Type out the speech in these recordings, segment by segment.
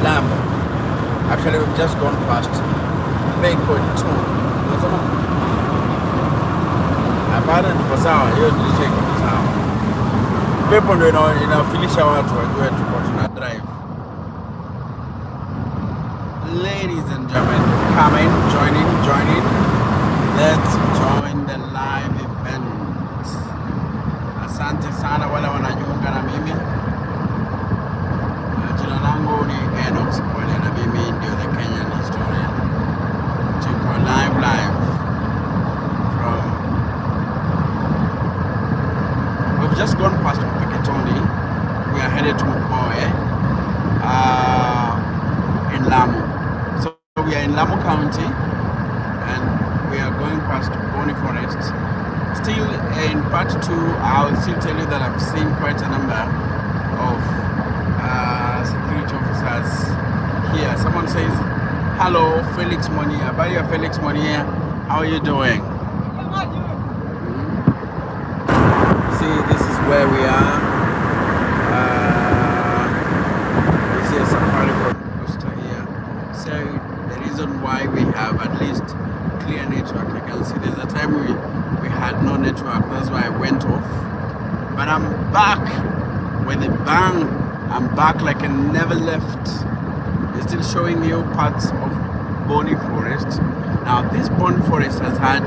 Lamu. Actually, we've just gone past Beko 2. Unasema? Hapana, tuko sawa. Hiyo dirisha iko sawa. Pepo ndio inawafilisha watu wajue tuko tuna drive. Ladies and gentlemen, come in, join in. Let's join the live event. Asante sana wale wanajiunga na mimi. Jina langu ni Enoch Sikwale na mimi ndio the Kenyan historian. Tuko live from. We've just gone past Peketoni. We are headed to Mokoe in Lamu. So we are in Lamu County and we are going past Boni Forest. Still in part 2, I'll still tell you that I've seen quite a number of security officers here. Someone says, hello, Felix Monia. Habari ya Felix Monia, how are you doing? See, this is where we are. You see a safari poster here. So the reason why we have at least clear network, you can see there's a time we had no network, that's why I went off. But I'm back with a bang. I'm back like I never left. It's still showing you parts of Boni Forest. Now this Boni Forest has had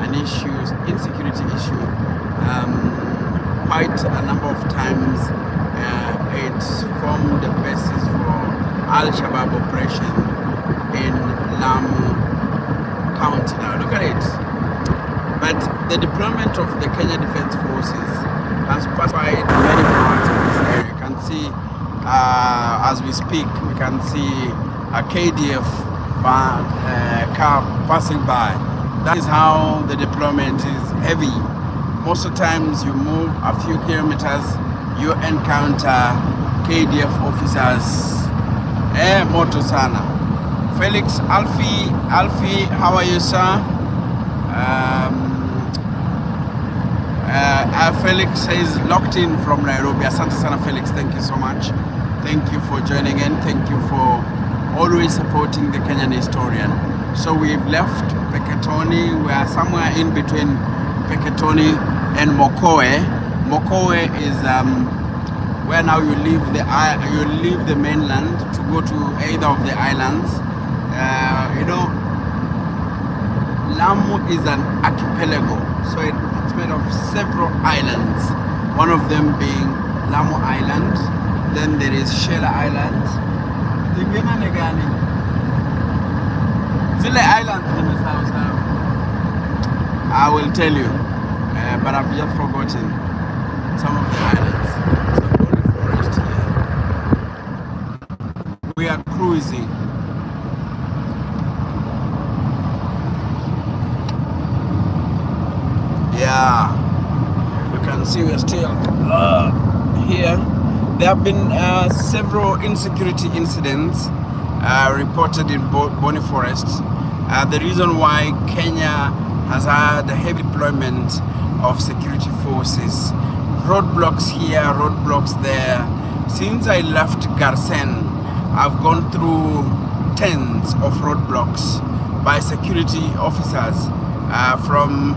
an insecurity issue quite a number of times. It's formed the basis for Al-Shabaab operation in Lamu County. Now look at it. But the deployment of the Kenya Defense Forces has pacified many parts of this area. You can see, as we speak, we can see a KDF car passing by. That is how the deployment is heavy. Most of the times you move a few kilometers, you encounter KDF officers. Moto sana. Felix, Alfie, how are you, sir? Felix says locked in from Nairobi. Asante sana Felix, thank you so much. Thank you for joining in. Thank you for always supporting the Kenyan historian. So we've left Peketoni. We are somewhere in between Peketoni and Mokoe. Mokoe is where now you leave the mainland to go to either of the islands. Lamu is an archipelago, so it's made of several islands. One of them being Lamu Island. Then there is Shela Island. Zile Islands in this house now. I will tell you, but I've just forgotten some of the islands. So Boni Forest here. We are cruising. Yeah, you can see we're still here. There have been several insecurity incidents reported in Boni Forest. The reason why Kenya has had a heavy deployment of security forces, roadblocks here, roadblocks there. Since I left Garsen, I've gone through tens of roadblocks by security officers from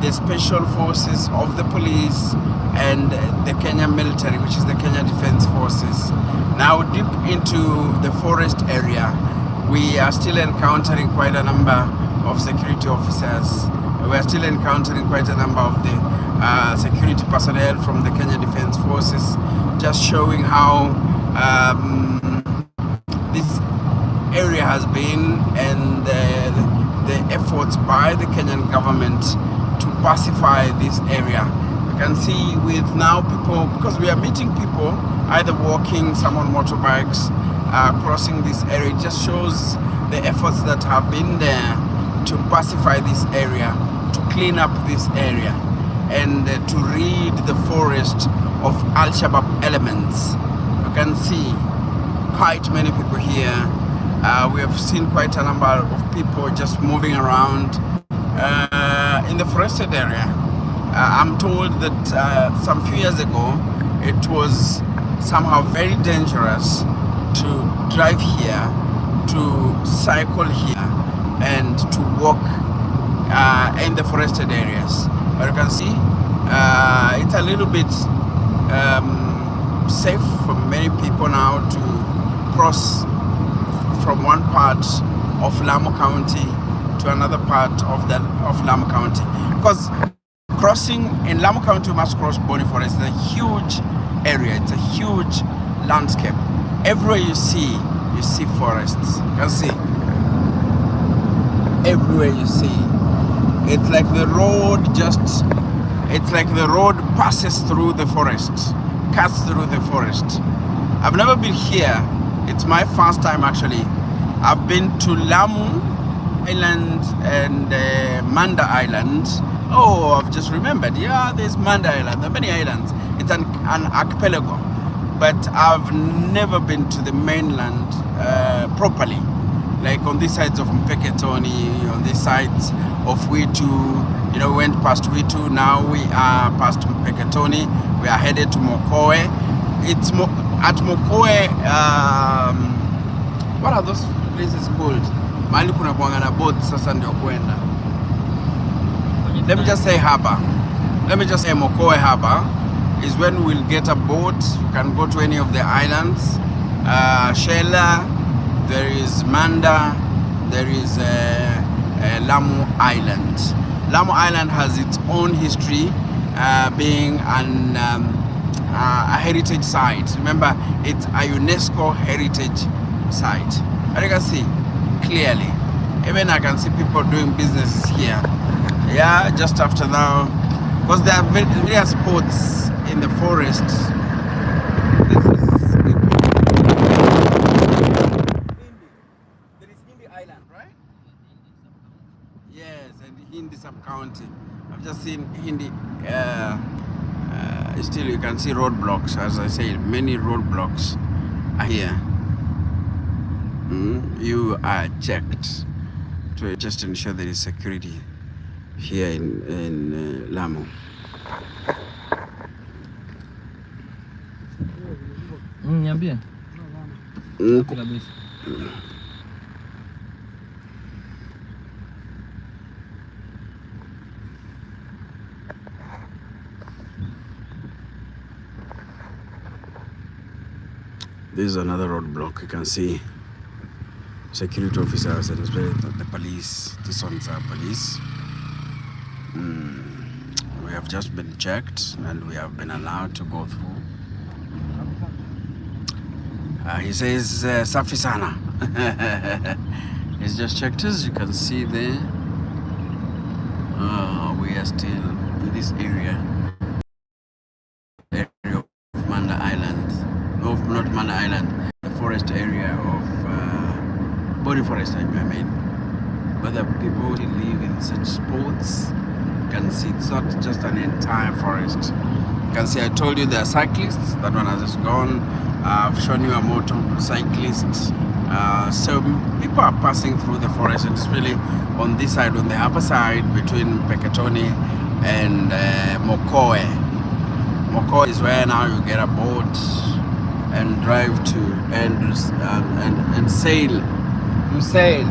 the special forces of the police and the Kenya military, which is the Kenya Defense Forces. Now deep into the forest area, we are still encountering quite a number of security officers. We are still encountering quite a number of the security personnel from the Kenya Defense Forces, just showing how this area has been and the efforts by the Kenyan government to pacify this area. You can see with now people, because we are meeting people either walking, some on motorbikes, crossing this area. It just shows the efforts that have been there to pacify this area, to clean up this area, and to rid the forest of Al-Shabaab elements. You can see quite many people here. We have seen quite a number of people just moving around in the forested area. I'm told that some few years ago it was somehow very dangerous to drive here, to cycle here, and to walk in the forested areas. But you can see it's a little bit safe for many people now to cross from one part of Lamu County to another part of Lamu County, because crossing in Lamu County, you must cross Boni Forest. It's a huge area, it's a huge landscape. Everywhere you see forests. You can see everywhere you see. It's like the road passes through the forest, cuts through the forest. I've never been here. It's my first time actually. I've been to Lamu Island and Manda Island. Oh, I've just remembered. Yeah, there's Manda Island. There are many islands. It's an archipelago. But I've never been to the mainland properly. Like on these sides of Mpeketoni, on these sides of Witu, you know, we went past Witu, now we are past Mpeketoni, we are headed to Mokoe. It's at Mokoe, what are those places called? Mahali kuna kuanga na boat sasa ndio kwenda. Let me just say harbor. Let me just say Mokoe harbor is when we'll get a boat. You can go to any of the islands. Shela, there is Manda, there is Lamu Island. Lamu Island has its own history, being a heritage site. Remember, it's a UNESCO heritage site. And you can see clearly, even I can see people doing businesses here. Yeah, just after now, because there are various spots in the forest. This is there is Hindi Island, right? Yes, and Hindi sub-county. I've just seen Hindi. Still, you can see roadblocks. As I say, many roadblocks are here. You are checked to just ensure there is security here in Lamu. Niambie. This is another roadblock. You can see security officers and the police. This one's our police. We have just been checked and we have been allowed to go through. He says safi sana. He's just checked us. You can see there. We are still in this area of Manda Island. No, not Manda Island. The forest area of Boni Forest, I mean. But the people who live in such spots, you can see it's not just an entire forest. You can see I told you there are cyclists. That one has just gone. I've shown you a motorcyclist. So people are passing through the forest, and it's really on this side, on the upper side between Peketoni and Mokoe. Mokoe is where now you get a boat and drive to and sail. You sail.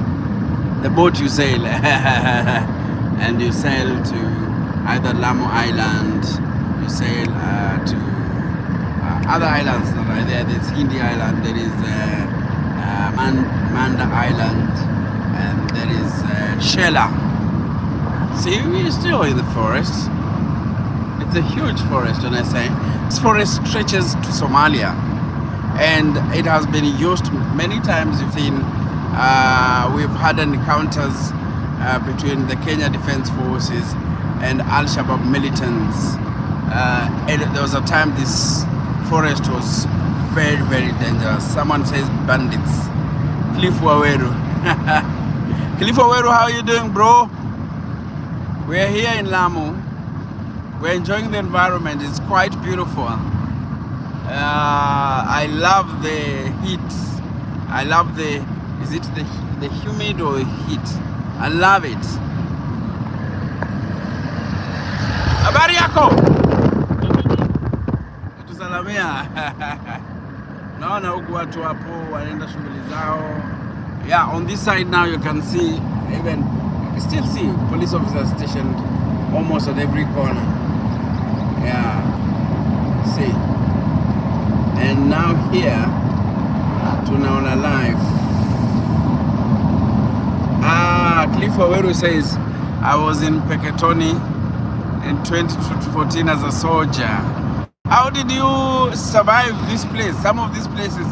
The boat you sail. And you sail to either Lamu Island, you sail to other islands that are there. There's Hindi Island, there is Manda Island, and there is Shela. See, we're still in the forest. It's a huge forest, when I say. This forest stretches to Somalia, and it has been used many times. You've seen, we've had encounters between the Kenya Defense Forces and Al-Shabaab militants. And there was a time this forest was very, very dangerous. Someone says bandits. Cliff Waweru. Cliff Waweru, how are you doing, bro? We're here in Lamu. We're enjoying the environment. It's quite beautiful. I love the heat. I love the, is it the humid or heat? I love it. Habari yako? Tusalamia. naona huku watu hapo wanaenda shughuli zao. Yeah, on this side now you can see, even you still see police officers stationed almost at every corner. Yeah, see. And now here tunaona live. Cliff Waweru says, I was in Peketoni in 2014 as a soldier. How did you survive this place? Some of these places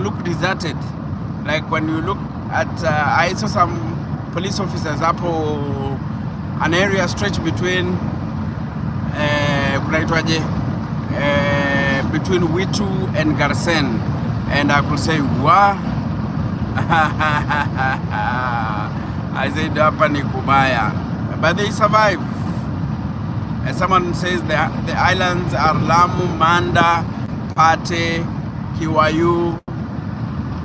look deserted. Like when you look at, I saw some police officers up an area stretched between between Witu and Garsen, and I could say, wow. I said, hapa ni kubaya, but they survive. And someone says the islands are Lamu, Manda, Pate, Kiwayu.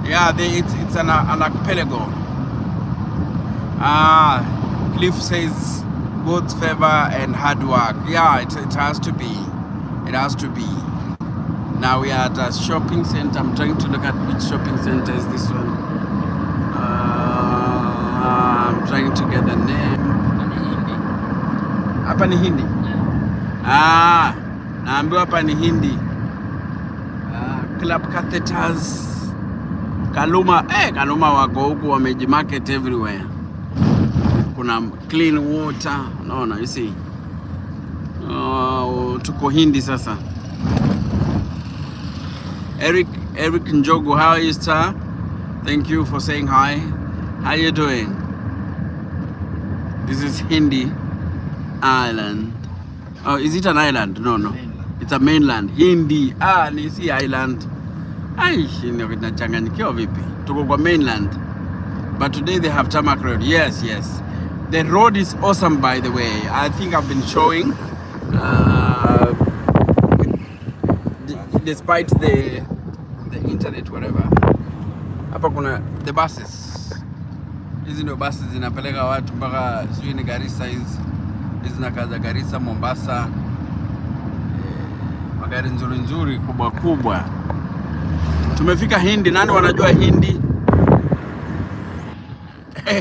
Yeah, it's an archipelago. Cliff says God's favor and hard work. Yeah, it has to be. It has to be. Now we are at a shopping center. I'm trying to look at which shopping center is this one. I'm trying to get the name. Hapa ni Hindi. Naambiwa hapa ni Hindi. Club catheters. Kaluma, Kaluma wako huku wamejimarket everywhere. Kuna clean water. No, you see. Tuko Hindi sasa. Eric Njogu, how are you, sir? Thank you for saying hi. How you doing? This is Hindi Island. Oh, is it an island? No. Mainland. It's a mainland. Hindi. Ni si island. Nachanganyikiwa vipi? Tuko kwa mainland. But today they have tarmac road. Yes. The road is awesome, by the way. I think I've been showing. Despite the internet, whatever. Hapa kuna the buses. Hizi ndio buses zinapeleka watu mpaka sijui ni Garissa hizi zinakaza Garissa, Mombasa. Magari nzuri kubwa. Tumefika Hindi. Nani wanajua Hindi?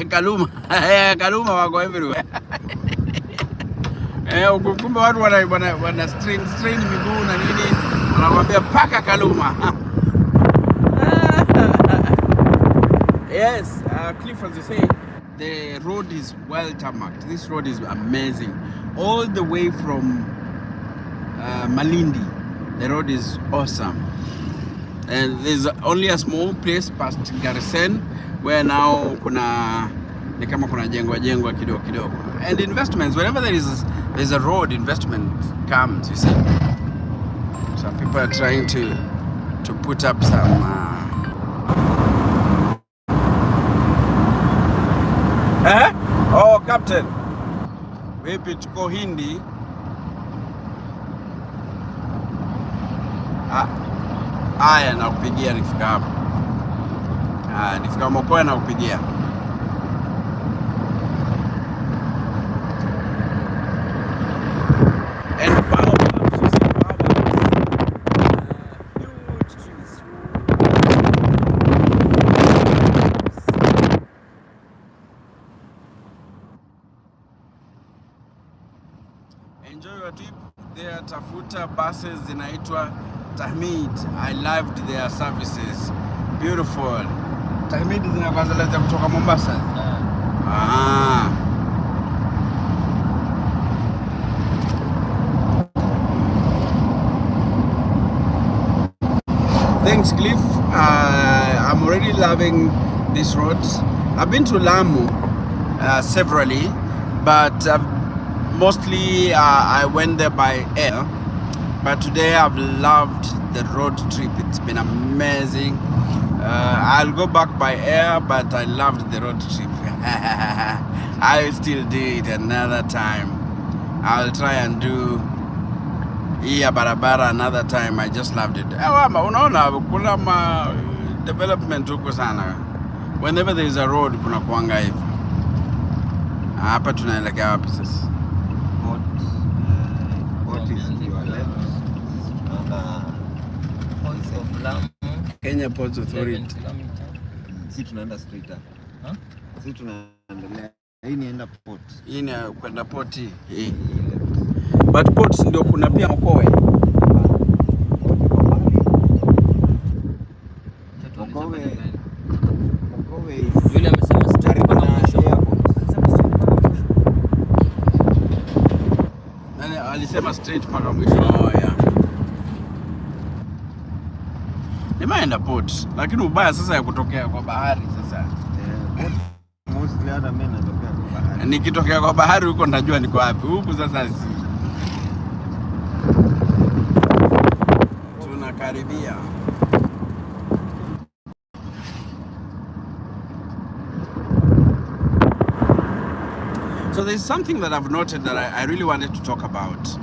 Kaluma. Kaluma wako everywhere. Kumbe watu wana strain miguu na nini. Wanakwambia paka Kaluma. Yes, Cliff, as you say, the road is well tarmacked. This road is amazing. All the way from Malindi, the road is awesome. And there's only a small place past Garsen where now kuna jengwa kidogo. And investments, whenever there's a road, investment comes, you see. Some people are trying to put up some Oh, Captain. Vipi tuko Hindi? Haya, nakupigia nikifika hapo. Nifika Mokoa nakupigia. Enjoy your trip. There tafuta buses zinaitwa Tahmid. I loved their services. Beautiful. Tahmid zinakwazaleza kutoka Mombasa. Thanks, Cliff. I'm already loving these roads. I've been to Lamu severally, but mostly I went there by air. But today I've loved the road trip. It's been amazing. I'll go back by air, but I loved the road trip. I will still do it another time. I'll try and do barabara another time. I just loved it. Unaona kuna development huko sana. Whenever there is a road kuna kuanga hivi. Hapa tunaelekea wapi sasa? What is your left? of Lamu, Kenya Ports Authority. Si tunaenda straight up. Si tunaendelea. Hii ni enda port. Hii ni kwenda port hii. But ports ndio kuna pia Mokowe. Yule amesema straight mpaka mwisho. Nani alisema straight mpaka mwisho? Oh yeah. Nimeenda port, lakini ubaya sasa ya kutokea kwa bahari sasa. Mostly hata mimi natokea kwa bahari. Nikitokea kwa bahari huko najua niko wapi. Huku sasa si. Tunakaribia. So there's something that I've noted that I really wanted to talk about.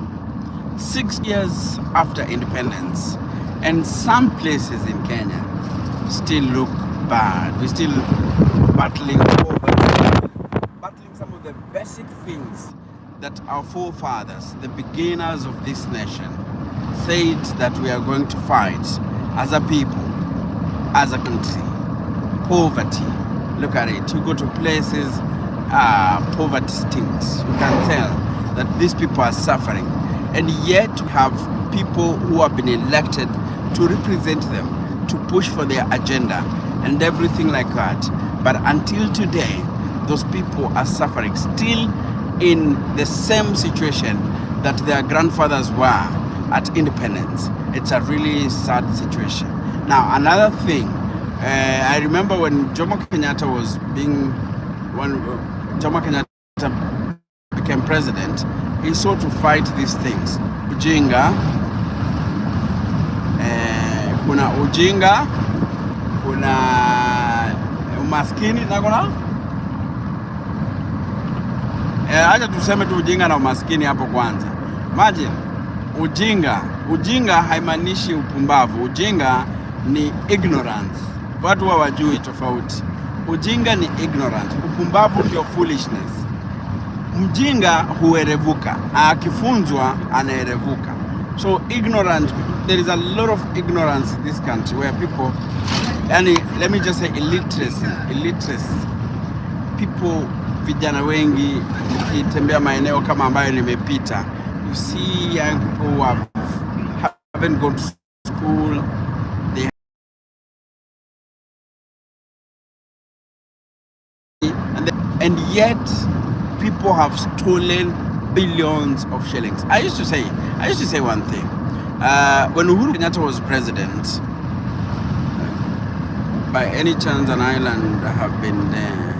6 years after independence, and some places in Kenya still look bad. We're still battling some of the basic things that our forefathers, the beginners of this nation, said that we are going to fight as a people, as a country. Poverty, look at it. You go to places, poverty stinks. You can tell that these people are suffering. And yet we have people who have been elected to represent them, to push for their agenda and everything like that. But until today, those people are suffering, still in the same situation that their grandfathers were at independence. It's a really sad situation. Now, another thing, I remember when Jomo Kenyatta became president, he sought to fight these things. Ujinga, kuna ujinga, kuna umaskini na kuna acha tuseme tu ujinga na umaskini hapo kwanza. Imagine ujinga haimaanishi upumbavu. Ujinga ni ignorance. Watu hawajui tofauti. Ujinga ni ignorance. Upumbavu ndio foolishness. Mjinga huerevuka, akifunzwa anaerevuka. So ignorant, there is a lot of ignorance in this country where people, let me just say illiteracy. People, vijana wengi, nikitembea maeneo kama ambayo nimepita, you see young people who haven't gone to school. And yet people have stolen billions of shillings. I used to say one thing. When Uhuru Kenyatta was president, by any chance an island have been there?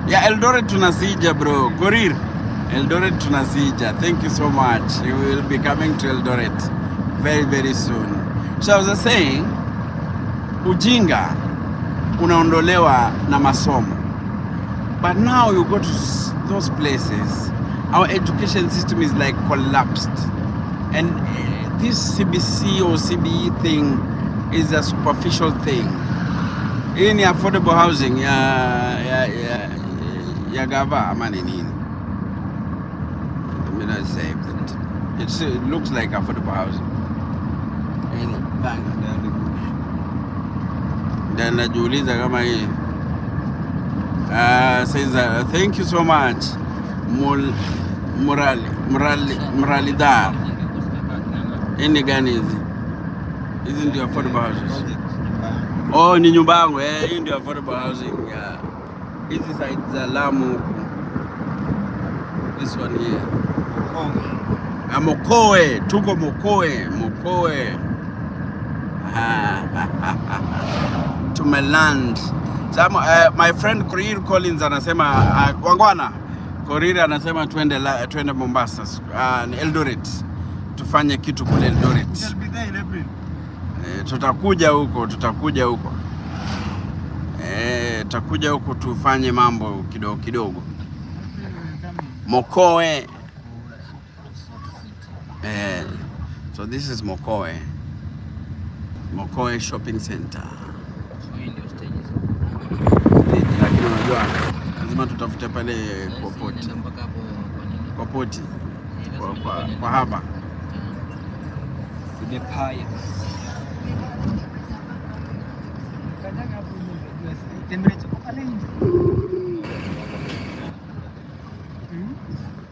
Yeah, Eldoret tunasija bro. Korir. Eldoret tunasija. Thank you so much. You will be coming to Eldoret very, very soon. So I was saying, ujinga unaondolewa na masomo. But now you go to those places, our education system is like collapsed. And this CBC or CBE thing is a superficial thing. In affordable housing, ya gava amani nini. Let me not say, but it looks like affordable housing. Then najiuliza kama hii. Says thank you so much. Muralidar. Ini gani hizi? Hizi ndio affordable houses. Oh, ni nyumba yangu. Hii ndio affordable housing. Hizi side za Lamu. This one here. Mokowe, tuko Mokowe. Tumeland. So, my friend Korir Collins anasema wangwana. Korir anasema twende Mombasa, Eldoret. Tufanye kitu kule Eldoret. Tutakuja huko. Tutakuja huko tufanye mambo kidogo. Mokowe. So this is Mokowe Shopping Center. Lakini unajua lazima tutafute pale kwa poti. Kwa poti. Kwa haba. Sibepaya.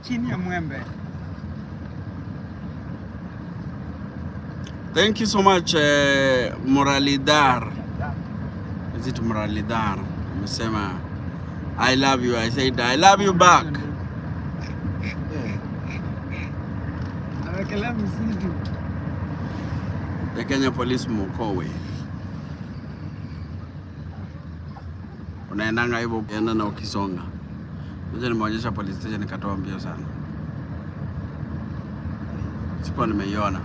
Chini ya mwembe. Thank you so much, Moralidar. Is it Moralidar? Amesema, I love you. I said, I love you back. The Kenya Police Mokowe. Unaendanga hivyo ukienda na ukisonga. Mmoja nimeonyesha police station nikatoa mbio sana. Sikuwa nimeiona.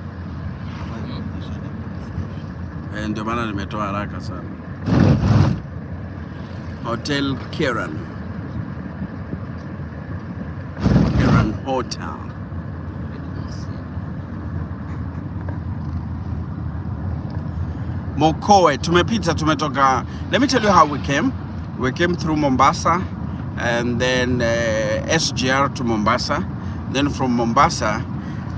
Ndio maana nimetoa haraka sana. Hotel Kiran Hotel. Mokowe, tumetoka. Let me tell you how we came. We came through Mombasa and then SGR to Mombasa. Then from Mombasa,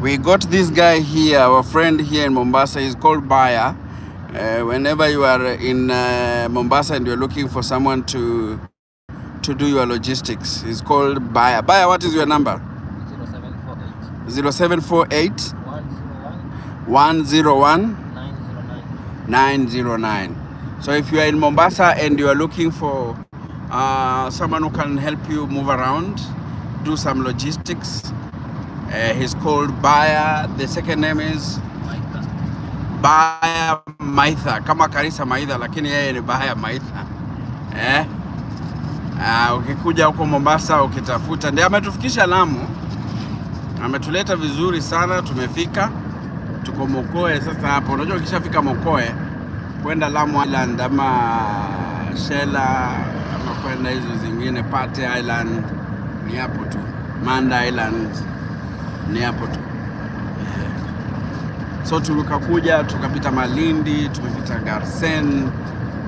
we got this guy here, our friend here in Mombasa. He's called Baya. Whenever you are in Mombasa and you're looking for someone to do your logistics, he's called Baya. Baya, what is your number? 0748 101 909. So if you are in Mombasa and you are looking for someone who can help you move around, do some logistics, he's called Baya. The second name is Baya Maitha, kama Karisa Maitha, lakini yeye ni Baya Maitha. Ukikuja huko Mombasa ukitafuta, ndiye ametufikisha Lamu. Ametuleta vizuri sana, tumefika. Tuko Mokowe sasa hapo. Unajua ukishafika Mokowe kwenda Lamu Island ama Shela ama kwenda hizo zingine Pate Island ni hapo tu. Manda Island ni hapo tu. So tukakuja tukapita Malindi, tumepita Garsen,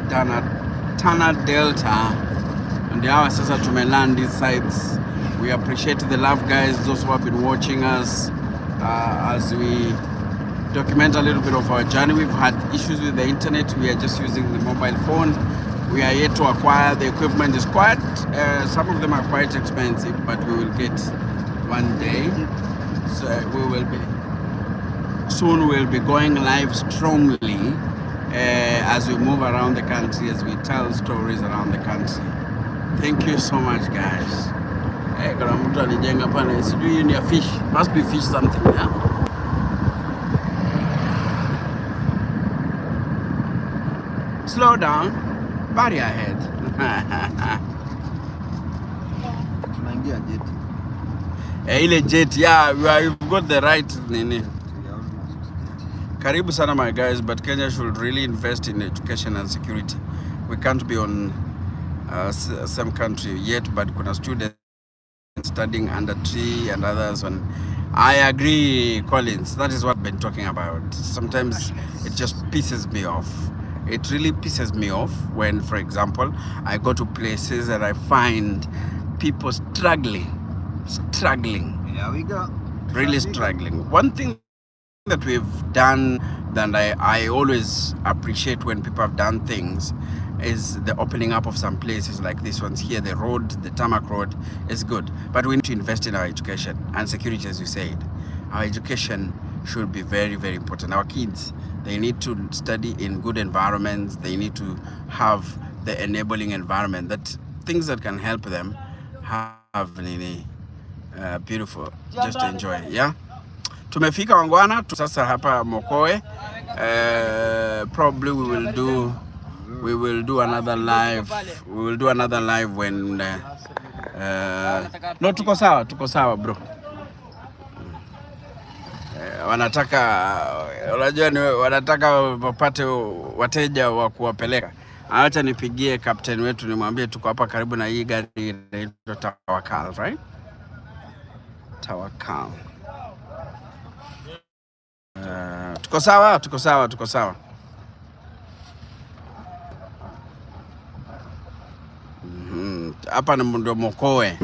Tana Delta, and hawa sasa tumeland these sites. We appreciate the love, guys, those who have been watching us as we document a little bit of our journey. We've had issues with the internet. We are just using the mobile phone. We are yet to acquire the equipment. Is quite some of them are quite expensive, but we will get one day. So we will be. Soon we'll be going live strongly as we move around the country, as we tell stories around the country. Thank you so much, guys. Kuna mtu alijenga pale, sijui ni a fish, must be fish something, yeah? Slow down, body ahead. Tunaingia jet. Ile jet, yeah, you've got the right nini. Karibu sana, my guys, but Kenya should really invest in education and security. We can't be on same country yet, but kuna students studying under tree and others. And I agree, Collins, that is what I've been talking about. Sometimes it just pisses me off. It really pisses me off when, for example, I go to places and I find people struggling. Here we go. Really struggling. One thing that we've done that I always appreciate when people have done things is the opening up of some places like this ones here. The road, the tarmac road is good, but we need to invest in our education and security, as you said. Our education should be very, very important. Our kids, they need to study in good environments. They need to have the enabling environment, that things that can help them have beautiful, just to enjoy, yeah? Tumefika wangwana, sasa hapa Mokowe. Probably we will do another live. We will do another live when no, tuko sawa bro. Wanataka wapate wateja wa kuwapeleka. Acha nipigie captain wetu nimwambie tuko hapa karibu na hii gari inaitwa Tawakal, right? Tawakal. Tuko sawa. hapa ndio Mokowe.